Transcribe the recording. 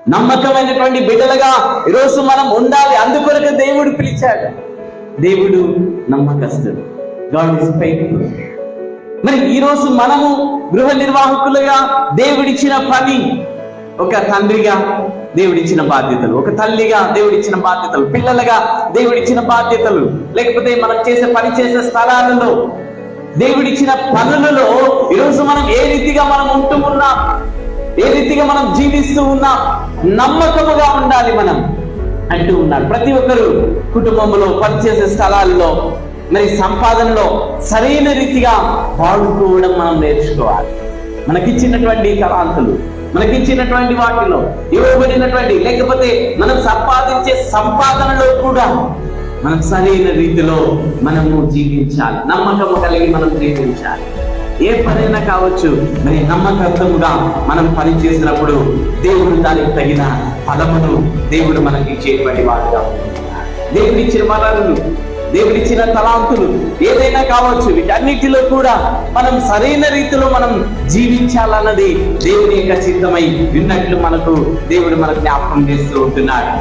నమ్మకమైనటువంటి బిడ్డలుగా ఈరోజు మనం ఉండాలి. అందుకొరకు దేవుడు పిలిచాడు. దేవుడు నమ్మకస్తుడు. God is faithful. మరి ఈరోజు మనము గృహ నిర్వాహకులుగా దేవుడిచ్చిన పని, ఒక తండ్రిగా దేవుడిచ్చిన బాధ్యతలు, ఒక తల్లిగా దేవుడిచ్చిన బాధ్యతలు, పిల్లలుగా దేవుడిచ్చిన బాధ్యతలు, లేకపోతే మనం పని చేసే స్థలాలలో దేవుడిచ్చిన పనులలో ఈరోజు మనం ఏ రీతిగా మనం ఉంటూ ఉన్నాం, ఏ రీతిగా మనం జీవిస్తూ ఉన్నాం, నమ్మకముగా ఉండాలి మనం అంటూ ఉన్నారు. ప్రతి ఒక్కరు కుటుంబంలో, పనిచేసే స్థలాల్లో, మరి సంపాదనలో సరైన రీతిగా వాడుకోవడం మనం నేర్చుకోవాలి. మనకిచ్చినటువంటి తలాంతులు, మనకిచ్చినటువంటి వాటిలో ఇవ్వబడినటువంటి, లేకపోతే మనం సంపాదించే సంపాదనలో కూడా మనం సరైన రీతిలో మనము జీవించాలి. నమ్మకము కలిగి మనం జీవించాలి. ఏ పనైనా కావచ్చు, మరి నమ్మకత్వముగా మనం పని చేసినప్పుడు దేవుడు దానికి తగిన ఫలమును దేవుడు మనకి ఇచ్చేటువంటి వాడుగా ఉంటున్నాడు. దేవుడిచ్చిన వరాలను, దేవుడిచ్చిన తలాంతులు ఏదైనా కావచ్చు, వీటన్నిటిలో కూడా మనం సరైన రీతిలో మనం జీవించాలన్నది దేవుని యొక్క చిత్తమై ఉన్నట్లు దేవుడు మనకు జ్ఞాపకం చేస్తూ ఉంటున్నాడు.